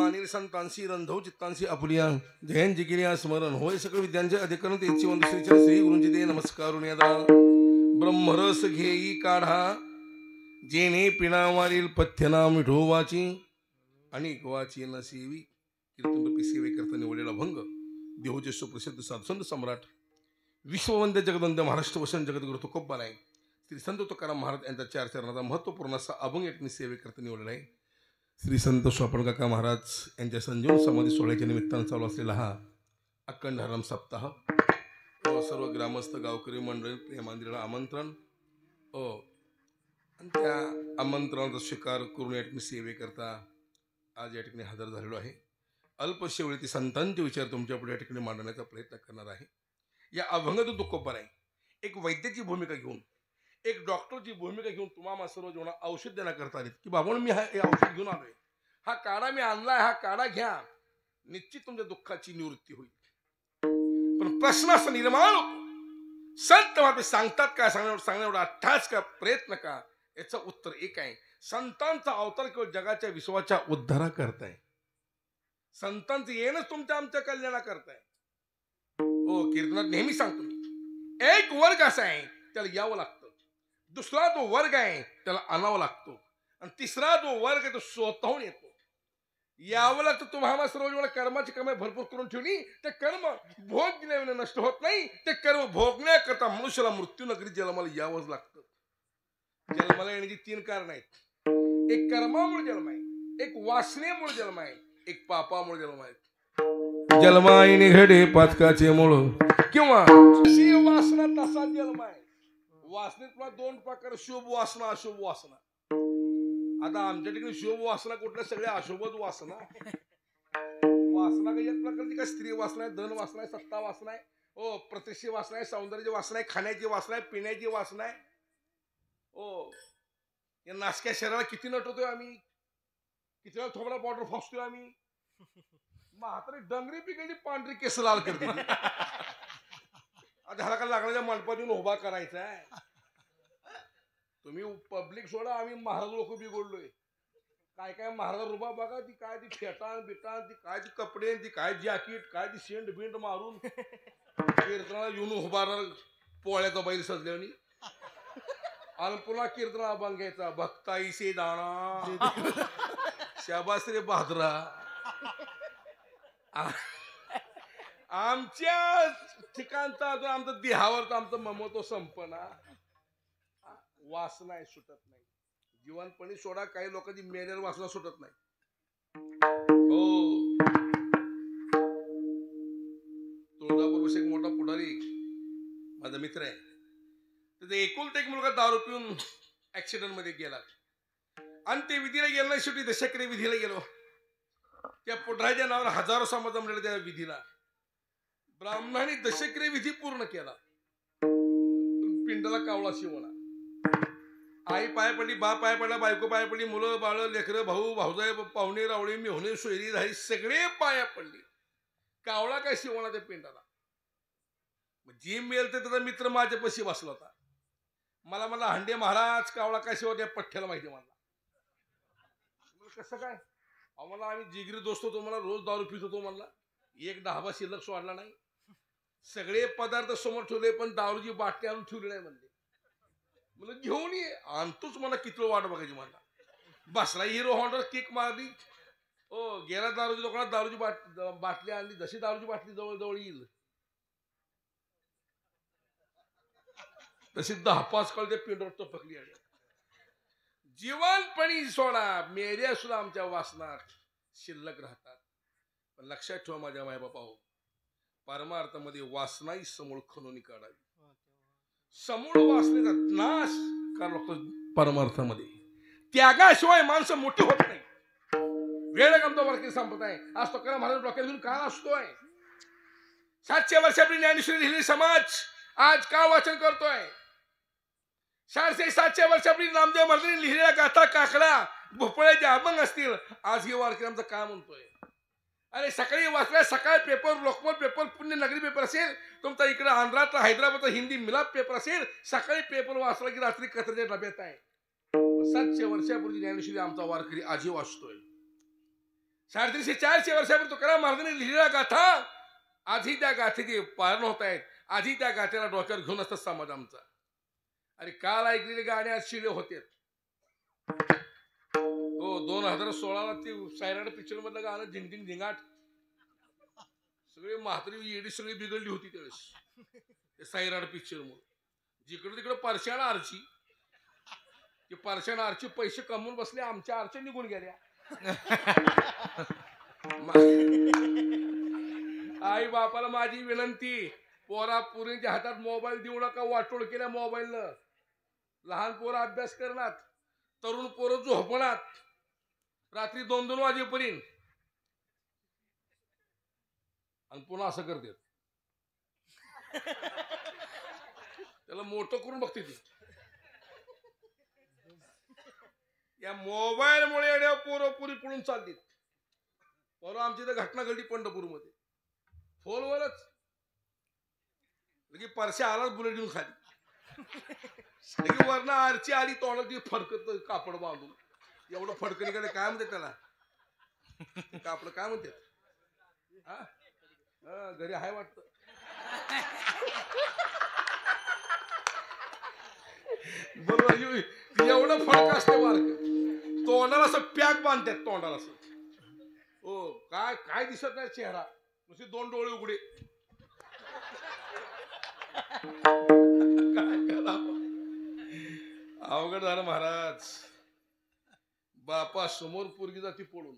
मानिल संतांशी रंधव चित्तांशी आपुलिया जयंती केली स्मरण होय सकळ विद्यांचे अधिकरण तेची वंद श्रीचरण श्री गुरुजी दे नमस्कार ब्रह्मरस घेई काढा जेणे पिणा वारील पथ्यना मिठोवाची आणि गोवाची नसेवी कीर्तनरूपी सेवे करता निवडलेला भंग देहोचे सुप्रसिद्ध साधुसंत सम्राट विश्ववंद्य जगदंत महाराष्ट्र वसन जगद्गुरु तुकोबाराय श्री संत तुकाराम महाराज यांच्या 4 चरणाचा महत्त्वपूर्ण असा अभंग एक सेवे करता निवडलेला आहे. श्री संत स्वपन काका महाराज यांच्या संजीवन समाधी सोहळ्याच्या निमित्तानं चालू असलेला हा अखंड हरम सप्ताह सर्व ग्रामस्थ गावकरी मंडळी प्रेमांदिला आमंत्रण आणि त्या आमंत्रणाचा स्वीकार करून या ठिकाणी सेवेकरता आज या ठिकाणी हजर झालेलो आहे. अल्पशा वेळी संतांचे विचार तुमच्या पुढे या ठिकाणी मांडण्याचा प्रयत्न करणार आहे. या अभंगातून तुकोबार आहे एक वैद्याची भूमिका घेऊन एक डॉक्टरची भूमिका घेऊन तुम्हाला सर्व जेवणा औषध देण्याकरता आले की बाबा मी हे औषध घेऊन आलोय, हा काढा मी आणलाय, हा काढा घ्या, निश्चित तुमच्या दुःखाची निवृत्ती होईल. पण प्रश्न असा निर्माण होतो, संत महात्मे सांगतात का, सांगण्यावर अट्ठास का, प्रयत्न का? याचं उत्तर एक आहे, संतांचा अवतार किंवा जगाच्या विश्वाच्या उद्धारा करताय. संतांचं येणंच तुमच्या आमच्या कल्याणा करताय. हो, कीर्तनात नेहमी सांगतो मी, एक वर्ग असा आहे त्याला यावं लागतं, दुसरा जो वर्ग आहे त्याला आणावं लागतो, आणि तिसरा जो वर्ग आहे तो स्वतःहून येतो. यावं लागतं. तुम्हाला सर्व कर्माची कमाई भरपूर करून ठेवली, ते कर्म भोग दिल्याने नष्ट होत नाही. ते कर्म भोगण्याकरता मनुष्याला मृत्यू नगरी जन्माला यावंच लागतं. जन्माला येण्याची 3 कारण आहेत. एक कर्मामुळे जन्म आहे, एक वासनेमुळे जन्म आहे, एक पापामुळे जन्म आहे. जन्माई निघडे पातकाचे मूळ किंवा वासना तसा जन्म आहे. वासनेत 2 प्रकार, शुभ वासना अशुभ वासना. आता आमच्या ठिकाणी शुभ वासना कुठल्या, सगळ्या अशुभच वासना. वासना काही एक प्रकारची काय, स्त्री वासना आहे, धन वासना आहे, सत्ता वासना आहे, हो प्रतिष्ठे वासना आहे, सौंदर्याची वासना आहे, खाण्याची वासना आहे, पिण्याची वासना आहे. हो, या नासक्या शरीराला किती नटवतोय आम्ही, किती वेळा थोबडा पावडर फासतोय आम्ही. म्हातारी डंगरी पिकायची पांढरी केस लाल करते. आता ह्याला का लागण्याच्या मंडपात येऊन उभा करायचा आहे. तुम्ही पब्लिक सोडा, आम्ही महाराज लोक बिघडलोय. काय काय महाराज रुबा बघा, ती काय ती फेटाण बिटाण, ती काय ती कपडे, ती काय जॅकेट, काय ती शेंड बिंड मारून कीर्तनाला येऊन उभारणार पोळ्याचा बैल सजल्याने. आणि पुन्हा कीर्तना अभंग घ्यायचा, भक्ताईसे दाणा शाबास रे बहादरा. आमच्या ठिकाणचा अजून आमचा देहावर आमचं ममत्व संपना. वासना सुटत नाही. जीवनपणी सोडा, काही लोकांची मेलेर वासना सुटत नाही. हो, तुळजापूर एक मोठा पुढारी माझा मित्र आहे, त्याचा एकुलता एक मुलगा दारू पिऊन ऍक्सिडेंट मध्ये गेला, आणि ते विधीला गेलं नाही. शेवटी दशक्रिया विधीला गेलो. त्या पुढाऱ्याच्या नावावर हजारो समाज जमलेला त्या विधीला. ब्राह्मणाने दशक्रिया विधी पूर्ण केला, पिंडाला कावळा शिवणा. आई पाय पडली, बाप पाय पडला, बायको पाय पडली, मुलं बाळ लेकरं भाऊ भाऊजाई पाहुणे रावळे मेहुणे सोयरी झाली, सगळे पाया पडली. कावळा काय शिवणा त्या पिंडाला. जी मेल तर त्याचा मित्र माझ्यापाशी बसला होता. मला म्हणला, हंडे महाराज कावळा काय शिवा त्या पठ्ठ्याला माहिती. म्हणला कसं काय? आम्हाला आम्ही जिगरी दोस्त होतो, मला रोज दारू पित होतो. म्हणला एक ढाबा शिल्लक सोडला नाही, सगळे पदार्थ समोर ठेवले, पण दारूची बाटली आणून ठेवली नाही. म्हणले मला घेऊन ये, आणतोच. मला किती वाट बघायची. मला बसला हिरो होंडा किक मारली. हो, गेला दारूची दुकानात, दारूची बाटली आणली. जशी दारूची बाटली जवळ जवळ येईल तशी 10-5 काळ त्या पिंडवर टपकली. जीवनपणी सोडा, मेऱ्या सुद्धा आमच्या वासनात शिल्लक राहतात. पण लक्षात ठेवा माझ्या मायबापा हो, परमार्थामध्ये वासनाही समूळ खणून काढावी. समूळ वासनेचा नाश करावा लागतो परमार्थामध्ये. त्यागाशिवाय माणसं मोठी होत नाही. वेळ आमचा वर्षी संप्रदाय आज तो करा महाराज डोक्यात घेऊन का असतोय. 700 वर्षापूर्वी ज्ञानेश्वरी लिहिलेली समाज आज का वाचन करतोय. 700 वर्षापूर्वी नामदेव महाराजांनी लिहिलेल्या गाथा काकडा भोपळ्याचे अभंग असतील, आज हे वारकरी आमचं काय म्हणतोय. अरे सकाळी वाचलाय, सकाळ paper, Lokmat paper, Punyanagari paper असेल, तुमचा इकडे आंध्रातला हैदराबादचा हिंदी मिलाप पेपर असेल, सकाळी पेपर वाचला की रात्री कचऱ्याच्या डब्यात आहे. 700 वर्षापूर्वी ज्ञानेश्वरी आमचा वारकरी आजही वाचतोय. 350-400 वर्षापूर्वी तुकाराम महाराजांनी लिहिलेला गाथा आजही त्या गाथेचे पालन होत आहेत. आजही त्या गाथेला डोक्यावर घेऊन असतात समाज आमचा. अरे काल ऐकलेले गाणे आज शिले होते. हो 2016ला ते सायराड पिक्चर मधलं गाणं झिंगझिंग झिंगाट सगळे म्हातारी येडी सगळी बिघडली होती त्यावेळेस ते सायराड पिक्चर मुळे. जिकडे तिकडे परशाना आरची ते परशाना आरची पैसे कमवून बसले आमच्या आरच्या निघून गेल्या. आई बापाला माझी विनंती पोरा पुरींच्या हातात मोबाईल देऊ नका. वाटोळ केल्या मोबाईलनं. लहान पोरं अभ्यास करणार तरुण पोरं झोपणार रात्री 2-2 वाजेपर्यंत आणि पुन्हा असं करतात. त्याला मोठं करून बघते ती. या मोबाईल मुळे पोरं पुरी पळून चालतील. परवा आमची तर घटना घडली पंढरपूरमध्ये. फोनवरच लगे परश्या आलाच बुलेट घेऊन खाली लगे वरनं आरची आली तोंडात ती फडकत कापड बांधून. एवढं फडकं निघालं काय म्हणते त्याला कापड काय म्हणते घरी हाय वाटत. बरोबर एवढं फडक असते बारक तोंडाला असं पॅक बांधतात तोंडाला असं. हो काय काय दिसत नाही चेहरा नुसते 2 डोळे उघडे. अवघड झालं महाराज. बापा समोर पोरगी जाती पळून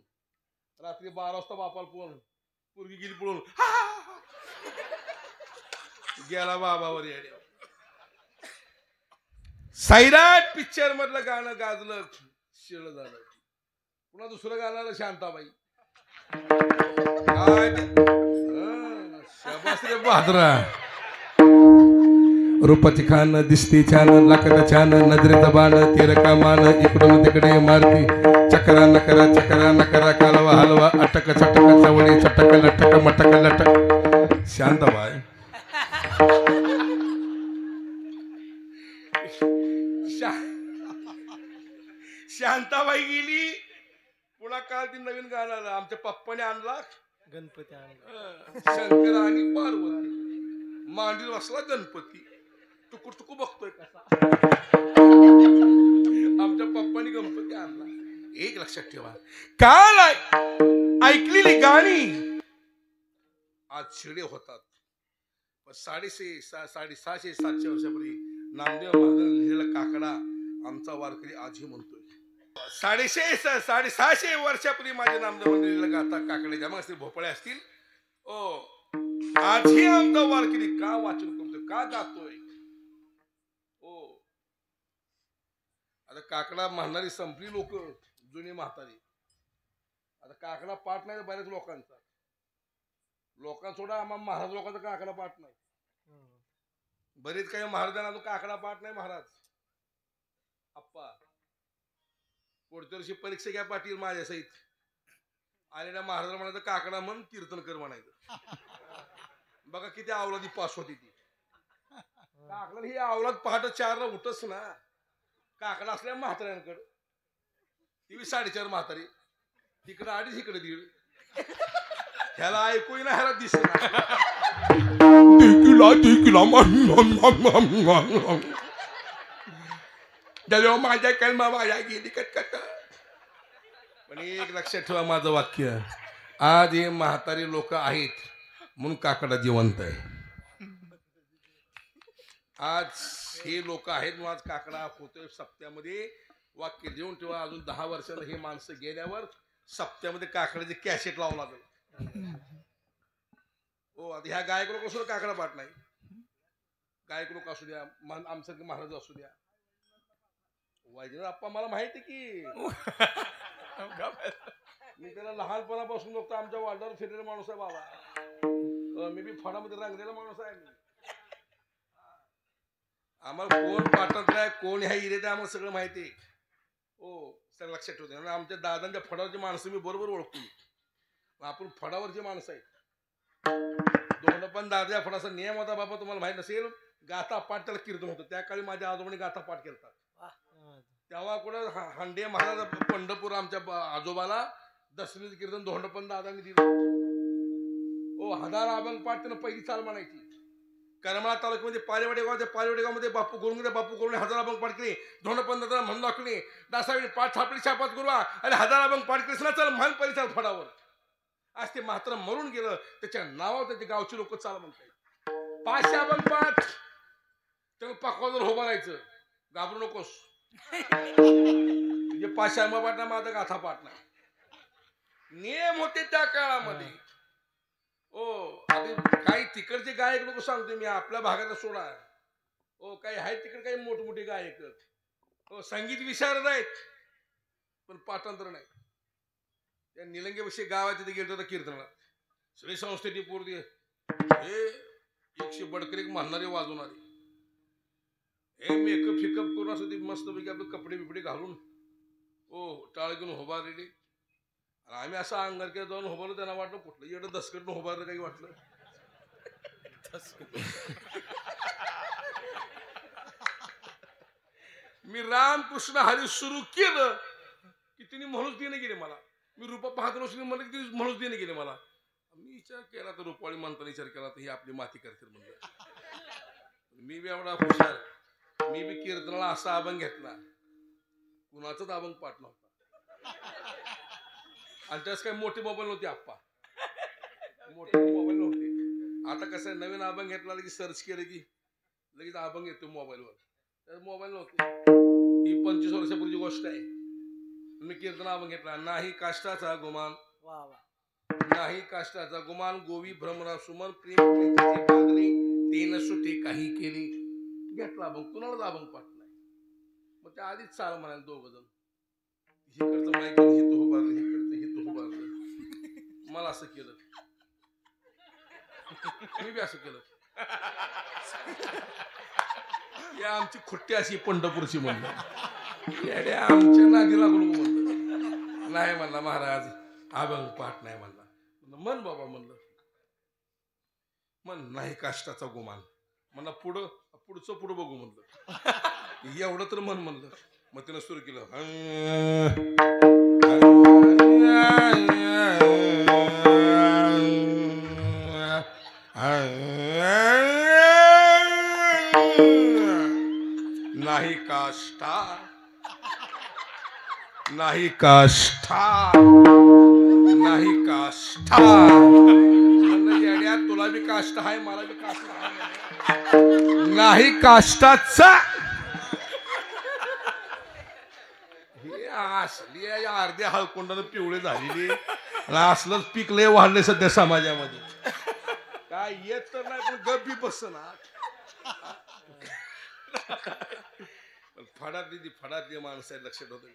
रात्री 12 वाजता बापाला पळून पोरगी गेली पळून गेला बाबावर येड्या. सैराट पिक्चर मधलं गाणं गाजलं शिळ झालं. पुन्हा दुसरं गाणं शांताबाई काय शाबास रे बहादरा. रूपाची खान दिसती छान लाकड छान नजरेचा बाण तिरका मान इकडून तिकडे मारती चकरा नकरा कालवा हलवा अटक चटक चवळी चटक लटक मटक लटक. शांताबाई शांताबाई गेली. पुन्हा काल ती नवीन गाणं आलं आमच्या पप्पाने आणला गणपती शंकर आणि पार्वती मांडीवर बसला गणपती टुकू टुकू बघतोय कसा. आमच्या पप्पानी गणपती आणला. एक लक्षात ठेवा काल ऐकलेली गाणी आज शिडे होतात. 650-700 वर्षापूर्वी नामदेव महाराजांनी लिहिलेला काकडा आमचा वारकरी आजही म्हणतोय. 650-650 वर्षापूर्वी माझे नामदेव लिहिलेला गाथा काकड्याच्या मग असतील भोपळे असतील. ओ आजही आमचा वारकरी का वाचन करतोय का गातोय. ओ आता काकडा म्हणणारी संपली लोक जुनी म्हातारी. आता काकडा पाठ नाही बऱ्याच लोकांसोडा आम्हा महाराज लोकांचा काकडा पाठ नाही. बरेच काही महाराजांना तो काकडा पाठ नाही. महाराज अप्पा पुढच्या वर्षी परीक्षा घ्या पाटील माझ्या सहित आलेल्या महाराजांना म्हणायचं काकडा म्हण कीर्तन कर म्हणायचं. बघा किती अवलादी पास होती ती. काकडा ही अवलाद पहाटे 4ला उठच ना. काकडा असल्या म्हाताऱ्यांकडे ती 4.5 म्हातारी तिकडे 2.5 इकडे 1.5 ह्याला ऐकू ना ह्याला दिसत माझ्या कलमा माझ्या गेली कटकट. पण एक लक्षात ठेवा माझं वाक्य आज हे म्हातारी लोक आहेत म्हणून काकडा जिवंत आहे. आज हे लोक आहेत म्हणून आज काकडा होतोय सप्त्यामध्ये. वाक्य देऊन ठेवा अजून 10 वर्षाला हे माणसं गेल्यावर सप्त्यामध्ये काकड्याचे कॅसेट लावू लागेल. हो आता ह्या गायक लोक सुद्धा काकडा पाठ नाही. गायक लोक असू द्या आमचं महाराज असू द्या वायजीनाथ आप्पा मला माहिती की मी त्याला लहानपणापासून बघतो. आमच्या वाड्यावर फिरलेला माणूस आहे बाबा. मी बी फडामध्ये रंगलेला माणूस आहे. मी आम्हाला कोण पाठवत नाही कोण ह्या इरे आम्हाला सगळं माहिती आहे. हो सगळं लक्षात ठेवते. आमच्या दादांच्या फडावरची माणसं मी बरोबर ओळखतो. आपण फडावरची माणसं आहेत. दोन पण दादा फडाचा नियम होता बाबा तुम्हाला माहित नसेल. गाथा पाठ त्याला कीर्तन होतं. त्या काळी माझ्या आजोबांनी गाथा पाठ केला. तेव्हा कुठं हांडे महाराज पंढरपूर आमच्या आजोबाला दसरीचं कीर्तन धोंडपंत दादांनी दिलं. ओ हजार अभंग पाठ त्यानं पहिली चाल म्हणायची. करमाळा तालुक्यामध्ये पालेवाडी गाव, त्या पालेवाडी गावामध्ये बापू गुरुंगे हजार अभंग पाठ केले. धोंडपंत दादा म्हणून दाखवले. दासावी पाठ थापली शापात गुरुवा आणि हजार अभंग पाठ केले. चल म्हण परिचार फडावर. आज ते मात्र मरून गेलं. त्याच्या नावावर त्याचे गावचे लोक चाल म्हणतात. 500 अभंग पाठ त्यानं पाकवाजवर उभं राहायचं. घाबरू नकोस. म्हणजे 500 अभंग पाठ ना माझा गाथा पाठ नाही. नियम होते त्या काळामध्ये. ओ आधी काही तिकडचे गायक लोक सांगतो मी, आपल्या भागात सोडा. ओ काही आहेत तिकडे काही मोठमोठे गायक. हो संगीत विशारद आहेत पण पाठांतर नाही. त्या निलंगेविषयी गावात तिथे गेलो होता कीर्तनाला. श्री संस्थेची पूर्ती हे 100 बडकरीक म्हणणारे वाजवणारे. हे मेकअप फिकअप करून असं ते मस्तपैकी आपले कपडे बिपडे घालून ओ टाळ घेऊन उभारलेले. आम्ही असं अंगारक्या जाऊन उभारलो. त्यांना वाटलं कुठलं एवढं दसकटून उभारलं काही वाटलं. मी रामकृष्ण हरी सुरू केलं की तिने म्हणूच देणे गेले मला. मी रूपा पाहत नसली म्हणलं की ती म्हणूच देणे गेले मला. मी विचार केला तर रुपाळी म्हणताना विचार केला तर ही आपली माती करतील म्हणलं. मी बी एवढा हुशार. मी बी कीर्तनाला असा अभंग घेतला. कुणाचाच अभंग पाठ नव्हता. आणि त्यास काही मोठे मोबाईल नव्हते आप्पा. मोठे मोबाईल नव्हते. आता कसं आहे नवीन अभंग घेतला की सर्च केलं की लगेच अभंग येतो मोबाईलवर. तर मोबाईल नव्हते. ही 25 वर्षापूर्वीची गोष्ट आहे. मी कीर्तन अभंग घेतला. नाही काष्टाचा गुमान नाही काष्टाचा गुमान गोवी भ्रमरा सुमन प्रेम बांधली ते नसुटे काही केली. घेतला अभंग. कुणालाच अभंग पाठ नाही. मग त्या आधीच चाल म्हणाल दोघ जण. हिकडचं माहिती हे तो उभारलं हिकडचं हे तो उभारलं. मला असं केलं. मी बी असं केलं. या आमची खुट्टी अशी पंढरपूरची म्हणलं. आमच्या नादी लागलो म्हणलं. नाही म्हणला महाराज अभंग पाठ नाही म्हणला. मन बाबा म्हणलं. मन नाही काष्टाचा गुमान म्हणला. पुढचं पुढं बघू म्हणलं. एवढं तर मन म्हणलं. मग तिनं सुरू केलं. नाही काष्टा नाही काष्टा नाही काष्टा. येड्या तुला बी काष्ट आहे मला बी काष्ट आहे. नाही काष्टाचा असली अर्ध्या हळकुंडानं पिवळे झालेली. असलंच पीक लय वाढले सध्या समाजामध्ये. काय येत तर नाही पण गप्पी बसना. फडातली माणसं लक्षात होतं.